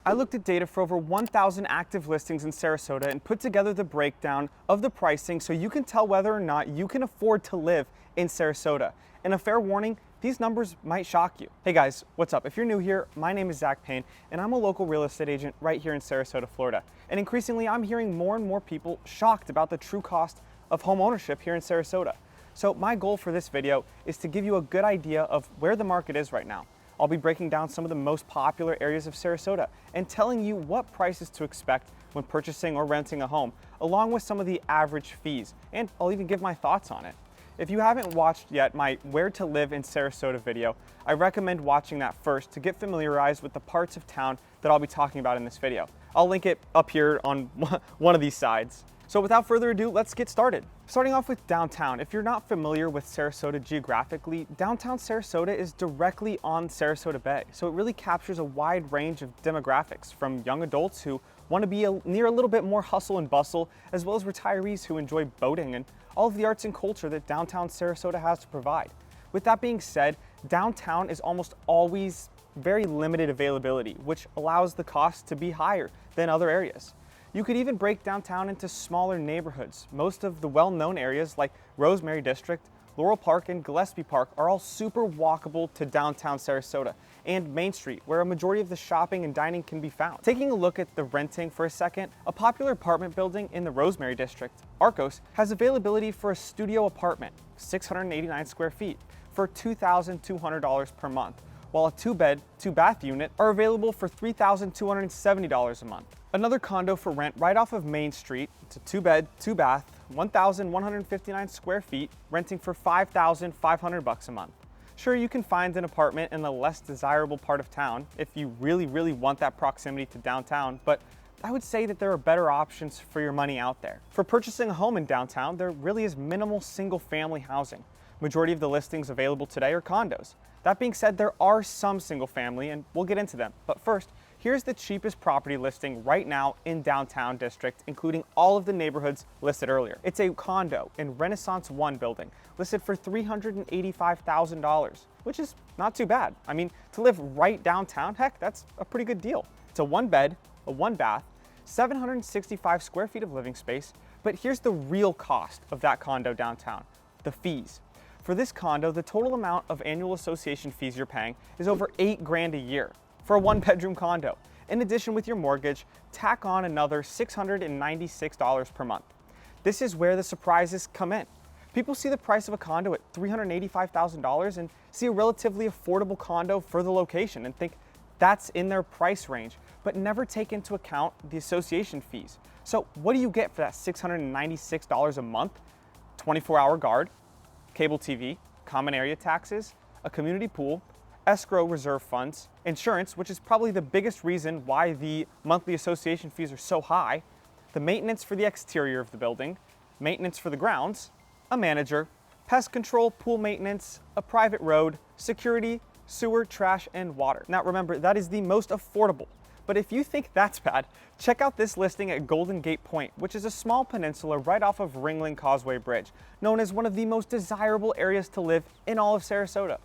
I looked at data for over 1,000 active listings in Sarasota and put together the breakdown of the pricing so you can tell whether or not you can afford to live in Sarasota. And a fair warning, these numbers might shock you. Hey guys, what's up? If you're new here, my name is Zach Payne and I'm a local real estate agent right here in Sarasota, Florida. And increasingly, I'm hearing more and more people shocked about the true cost of home ownership here in Sarasota. So my goal for this video is to give you a good idea of where the market is right now. I'll be breaking down some of the most popular areas of Sarasota and telling you what prices to expect when purchasing or renting a home, along with some of the average fees, and I'll even give my thoughts on it. If you haven't watched yet my Where to Live in Sarasota video, I recommend watching that first to get familiarized with the parts of town that I'll be talking about in this video. I'll link it up here on one of these sides. So without further ado, let's get started. Starting off with downtown. If you're not familiar with Sarasota geographically, downtown Sarasota is directly on Sarasota Bay. So it really captures a wide range of demographics, from young adults who want to be near a little bit more hustle and bustle, as well as retirees who enjoy boating and all of the arts and culture that downtown Sarasota has to provide. With that being said, downtown is almost always very limited availability, which allows the cost to be higher than other areas. You could even break downtown into smaller neighborhoods. Most of the well-known areas like Rosemary District, Laurel Park, and Gillespie Park are all super walkable to downtown Sarasota, and Main Street, where a majority of the shopping and dining can be found. Taking a look at the renting for a second, a popular apartment building in the Rosemary District, Arcos, has availability for a studio apartment, 689 square feet, for $2,200 per month, while a two-bed, two-bath unit are available for $3,270 a month. Another condo for rent right off of Main Street, it's a two-bed, two-bath, 1,159 square feet, renting for $5,500 a month. Sure, you can find an apartment in the less desirable part of town if you really want that proximity to downtown, but I would say that there are better options for your money out there. For purchasing a home in downtown, there really is minimal single-family housing. Majority of the listings available today are condos. That being said, there are some single-family, and we'll get into them. But first, here's the cheapest property listing right now in downtown district, including all of the neighborhoods listed earlier. It's a condo in Renaissance 1 building, listed for $385,000, which is not too bad. I mean, to live right downtown, heck, that's a pretty good deal. It's a one bed, a one bath, 765 square feet of living space, but here's the real cost of that condo downtown, the fees. For this condo, the total amount of annual association fees you're paying is over $8,000 a year for a one-bedroom condo. In addition, with your mortgage, tack on another $696 per month. This is where the surprises come in. People see the price of a condo at $385,000 and see a relatively affordable condo for the location and think that's in their price range, but never take into account the association fees. So what do you get for that $696 a month? 24-hour guard, cable TV, common area taxes, a community pool, escrow reserve funds, insurance, which is probably the biggest reason why the monthly association fees are so high, the maintenance for the exterior of the building, maintenance for the grounds, a manager, pest control, pool maintenance, a private road, security, sewer, trash, and water. Now remember, that is the most affordable. But if you think that's bad, check out this listing at Golden Gate Point, which is a small peninsula right off of Ringling Causeway Bridge, known as one of the most desirable areas to live in all of Sarasota.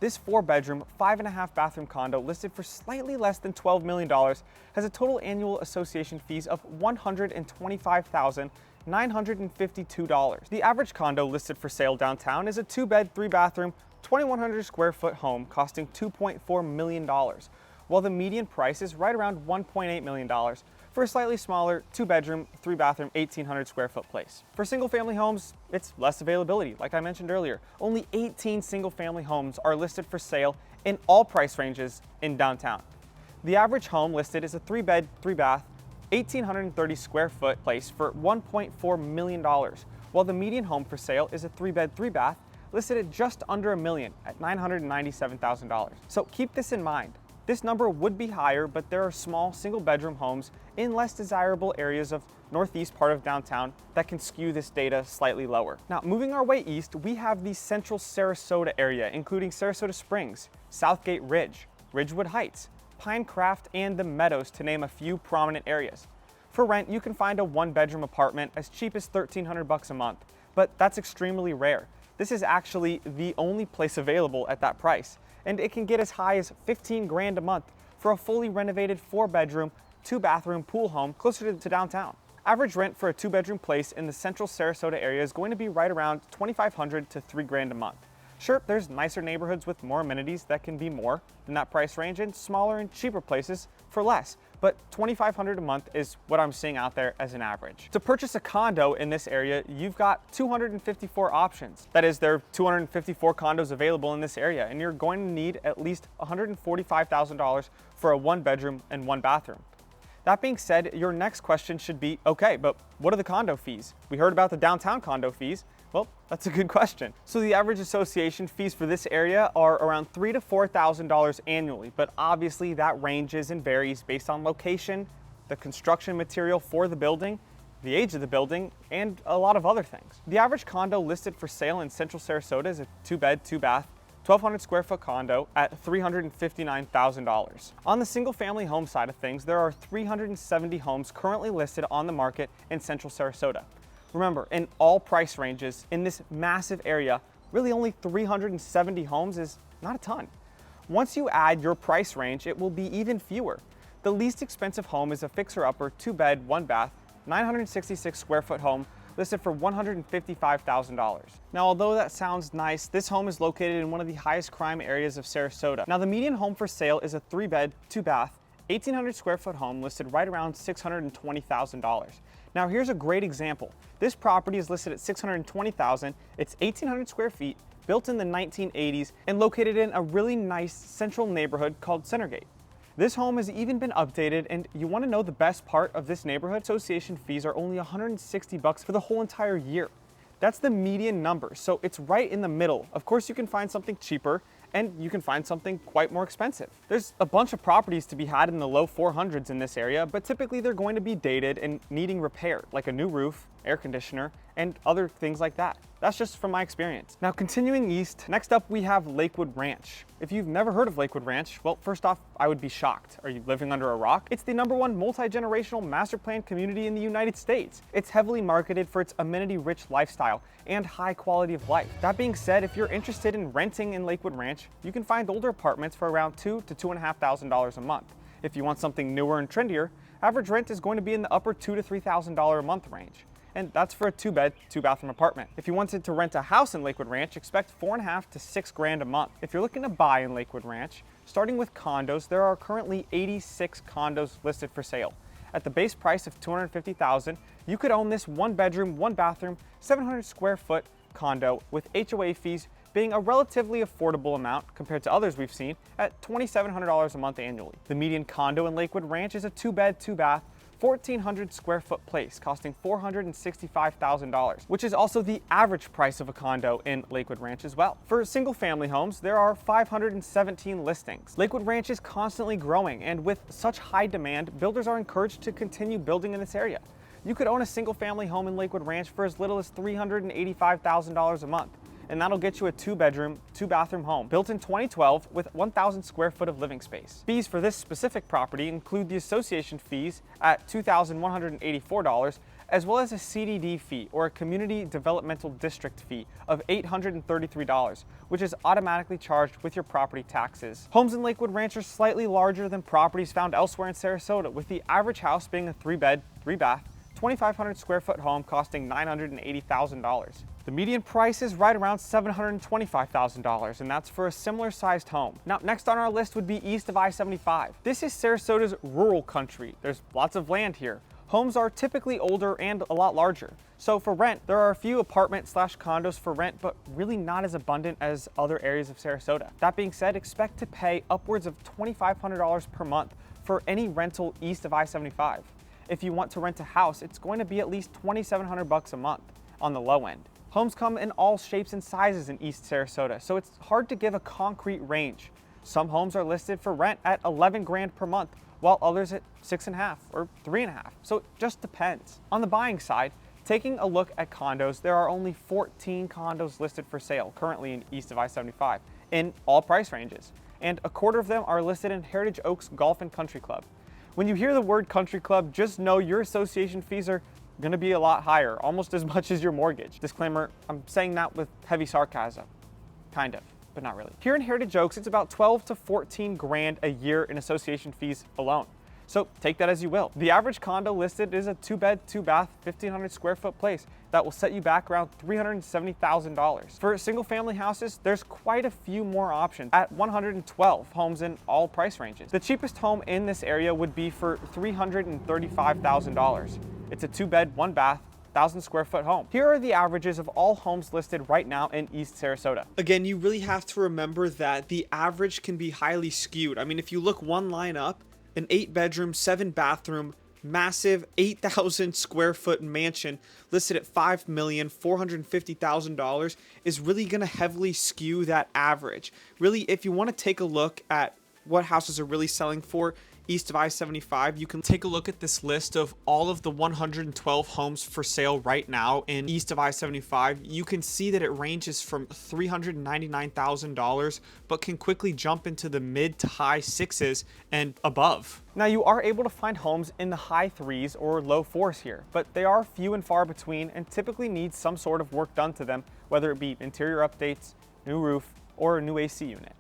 This 4-bedroom, 5.5 bathroom condo, listed for slightly less than $12 million, has a total annual association fees of $125,952. The average condo listed for sale downtown is a 2-bed, 3-bathroom, 2,100 square foot home costing $2.4 million. While the median price is right around $1.8 million for a slightly smaller 2-bedroom, 3-bathroom, 1,800 square foot place. For single-family homes, it's less availability. Like I mentioned earlier, only 18 single-family homes are listed for sale in all price ranges in downtown. The average home listed is a 3-bed, 3-bath, 1,830 square foot place for $1.4 million, while the median home for sale is a 3-bed, 3-bath listed at just under $1 million at $997,000. So keep this in mind. This number would be higher, but there are small single-bedroom homes in less desirable areas of northeast part of downtown that can skew this data slightly lower. Now, moving our way east, we have the central Sarasota area, including Sarasota Springs, Southgate Ridge, Ridgewood Heights, Pinecraft, and the Meadows, to name a few prominent areas. For rent, you can find a one-bedroom apartment as cheap as $1,300 a month, but that's extremely rare. This is actually the only place available at that price, and it can get as high as $15,000 a month for a fully renovated 4-bedroom, 2-bathroom pool home closer to downtown. Average rent for a 2-bedroom place in the central Sarasota area is going to be right around $2,500 to $3,000 a month. Sure, there's nicer neighborhoods with more amenities that can be more than that price range, and smaller and cheaper places for less, but $2,500 a month is what I'm seeing out there as an average. To purchase a condo in this area, you've got 254 options. That is, there are 254 condos available in this area, and you're going to need at least $145,000 for a 1-bedroom and 1-bathroom. That being said, your next question should be, okay, but what are the condo fees? We heard about the downtown condo fees. Well, that's a good question. So the average association fees for this area are around $3,000 to $4,000 annually, but obviously that ranges and varies based on location, the construction material for the building, the age of the building, and a lot of other things. The average condo listed for sale in central Sarasota is a 2-bed, 2-bath, 1,200 square foot condo at $359,000. On the single family home side of things, there are 370 homes currently listed on the market in central Sarasota. Remember, in all price ranges in this massive area, really only 370 homes is not a ton. Once you add your price range, it will be even fewer. The least expensive home is a fixer-upper 2-bed, 1-bath, 966 square foot home listed for $155,000. Now, although that sounds nice, this home is located in one of the highest crime areas of Sarasota. Now, the median home for sale is a 3-bed, 2-bath, 1,800 square foot home listed right around $620,000. Now, here's a great example. This property is listed at $620,000. It's 1,800 square feet, built in the 1980s, and located in a really nice central neighborhood called Centergate. This home has even been updated, and you want to know the best part of this neighborhood? Association fees are only $160 for the whole entire year. That's the median number, so it's right in the middle. Of course, you can find something cheaper, and you can find something quite more expensive. There's a bunch of properties to be had in the low 400s in this area, but typically they're going to be dated and needing repair, like a new roof, air conditioner, and other things like that. That's just from my experience. Now, continuing east, next up we have Lakewood Ranch. If you've never heard of Lakewood Ranch, well, first off, I would be shocked. Are you living under a rock? It's the #1 multi-generational master plan community in the United States. It's heavily marketed for its amenity-rich lifestyle and high quality of life. That being said, if you're interested in renting in Lakewood Ranch, you can find older apartments for around $2,000 to $2,500 a month. If you want something newer and trendier, average rent is going to be in the upper $2,000 to $3,000 a month range. And that's for a 2-bed, 2-bathroom apartment. If you wanted to rent a house in Lakewood Ranch, expect $4,500 to $6,000 a month. If you're looking to buy in Lakewood Ranch, starting with condos, there are currently 86 condos listed for sale. At the base price of $250,000, you could own this 1-bedroom, 1-bathroom, 700 square foot condo with HOA fees being a relatively affordable amount compared to others we've seen at $2,700 a month annually. The median condo in Lakewood Ranch is a 2-bed, 2-bath, 1,400 square foot place costing $465,000, which is also the average price of a condo in Lakewood Ranch as well. For single family homes, there are 517 listings. Lakewood Ranch is constantly growing, and with such high demand, builders are encouraged to continue building in this area. You could own a single family home in Lakewood Ranch for as little as $385,000 a month. And that'll get you a 2-bedroom, 2-bathroom home built in 2012 with 1,000 square foot of living space. Fees for this specific property include the association fees at $2,184, as well as a CDD fee, or a Community Developmental District fee, of $833, which is automatically charged with your property taxes. Homes in Lakewood Ranch are slightly larger than properties found elsewhere in Sarasota, with the average house being a 3-bed, 3-bath, 2,500 square foot home costing $980,000. The median price is right around $725,000, and that's for a similar sized home. Now, next on our list would be east of I-75. This is Sarasota's rural country. There's lots of land here. Homes are typically older and a lot larger. So for rent, there are a few apartment/condos for rent, but really not as abundant as other areas of Sarasota. That being said, expect to pay upwards of $2,500 per month for any rental east of I-75. If you want to rent a house, it's going to be at least $2,700 a month on the low end. Homes come in all shapes and sizes in East Sarasota, so it's hard to give a concrete range. Some homes are listed for rent at $11,000 per month, while others at $6,500 or $3,500, so it just depends. On the buying side, taking a look at condos, there are only 14 condos listed for sale currently in east of I-75 in all price ranges, and a quarter of them are listed in Heritage Oaks Golf and Country Club. When you hear the word country club, just know your association fees are going to be a lot higher, almost as much as your mortgage. Disclaimer, I'm saying that with heavy sarcasm. Kind of. but not really. Here in Heritage Oaks, it's about 12 to 14 grand a year in association fees alone. So take that as you will. The average condo listed is a 2-bed, 2-bath, 1,500 square foot place that will set you back around $370,000. For single family houses, there's quite a few more options at 112 homes in all price ranges. The cheapest home in this area would be for $335,000. It's a 2-bed, 1-bath, 1,000 square foot home. Here are the averages of all homes listed right now in East Sarasota. Again, you really have to remember that the average can be highly skewed. I mean, if you look one line up, an 8-bedroom, 7-bathroom, massive 8,000 square foot mansion listed at $5,450,000 is really going to heavily skew that average. Really, if you want to take a look at what houses are really selling for east of I-75, you can take a look at this list of all of the 112 homes for sale right now in east of I-75. You can see that it ranges from $399,000, but can quickly jump into the mid to high sixes and above. Now, you are able to find homes in the high threes or low fours here, but they are few and far between and typically need some sort of work done to them, whether it be interior updates, new roof, or a new AC unit.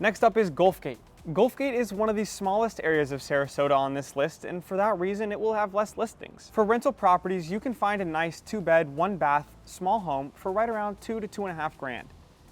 Next up is Gulfgate. Gulfgate is one of the smallest areas of Sarasota on this list, and for that reason, it will have less listings. For rental properties, you can find a nice 2-bed, 1-bath, small home for right around $2 to $2.5 grand.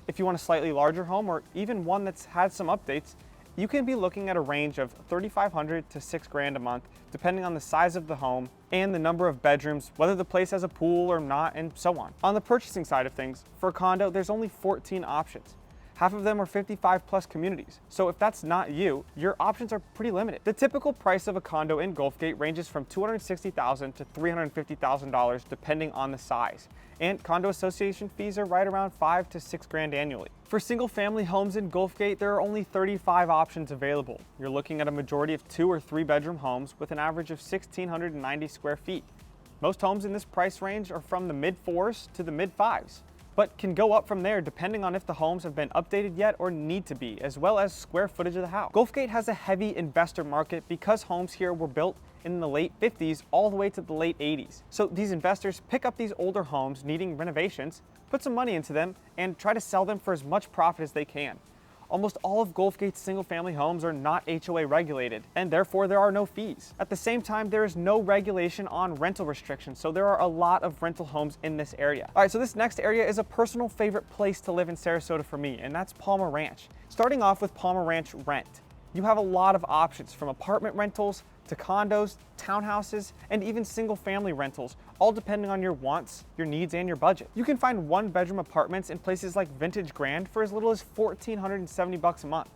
If you want a slightly larger home or even one that's had some updates, you can be looking at a range of $3,500 to $6 grand a month, depending on the size of the home and the number of bedrooms, whether the place has a pool or not, and so on. On the purchasing side of things, for a condo, there's only 14 options. Half of them are 55 plus communities. So if that's not you, your options are pretty limited. The typical price of a condo in Gulfgate ranges from $260,000 to $350,000 depending on the size. And condo association fees are right around $5 to $6 grand annually. For single family homes in Gulfgate, there are only 35 options available. You're looking at a majority of 2 or 3 bedroom homes with an average of 1,690 square feet. Most homes in this price range are from the mid 4s to the mid 5s. But can go up from there depending on if the homes have been updated yet or need to be, as well as square footage of the house. Gulfgate has a heavy investor market because homes here were built in the late 50s all the way to the late 80s. So these investors pick up these older homes needing renovations, put some money into them, and try to sell them for as much profit as they can. Almost all of Gulfgate's single-family homes are not HOA regulated, and therefore there are no fees. At the same time, there is no regulation on rental restrictions, so there are a lot of rental homes in this area. All right, so this next area is a personal favorite place to live in Sarasota for me, and that's Palmer Ranch. Starting off with Palmer Ranch rent, you have a lot of options from apartment rentals to condos, townhouses, and even single-family rentals, all depending on your wants, your needs, and your budget. You can find 1-bedroom apartments in places like Vintage Grand for as little as $1,470 a month.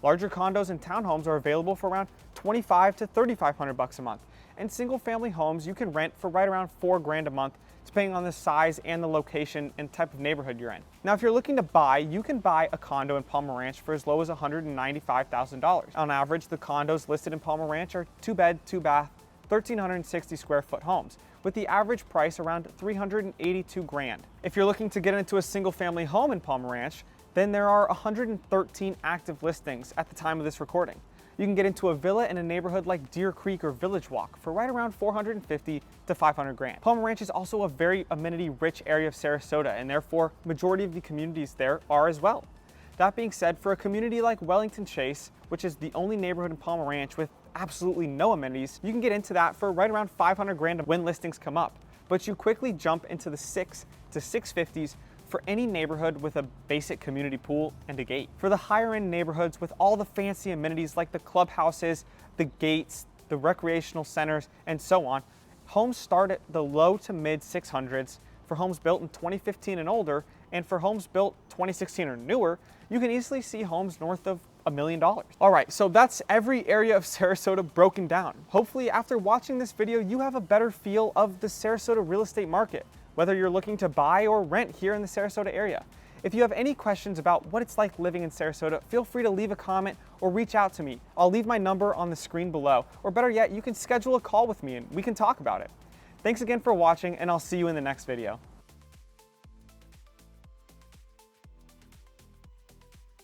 Larger condos and townhomes are available for around $2,500 to $3,500 a month, and single-family homes you can rent for right around $4 grand a month, depending on the size and the location and type of neighborhood you're in. Now, if you're looking to buy, you can buy a condo in Palmer Ranch for as low as $195,000. On average, the condos listed in Palmer Ranch are 2-bed, 2-bath, 1,360 square foot homes, with the average price around $382 grand. If you're looking to get into a single family home in Palmer Ranch, then there are 113 active listings at the time of this recording. You can get into a villa in a neighborhood like Deer Creek or Village Walk for right around $450 to $500 grand. Palmer Ranch is also a very amenity-rich area of Sarasota, and therefore, majority of the communities there are as well. That being said, for a community like Wellington Chase, which is the only neighborhood in Palmer Ranch with absolutely no amenities, you can get into that for right around $500 grand when listings come up. But you quickly jump into the $6 to $650s for any neighborhood with a basic community pool and a gate. For the higher end neighborhoods with all the fancy amenities like the clubhouses, the gates, the recreational centers, and so on, homes start at the low to mid 600s. For homes built in 2015 and older, and for homes built 2016 or newer, you can easily see homes north of $1 million. All right, so that's every area of Sarasota broken down. Hopefully after watching this video, you have a better feel of the Sarasota real estate market, whether you're looking to buy or rent here in the Sarasota area. If you have any questions about what it's like living in Sarasota, feel free to leave a comment or reach out to me. I'll leave my number on the screen below, or better yet, you can schedule a call with me and we can talk about it. Thanks again for watching, and I'll see you in the next video.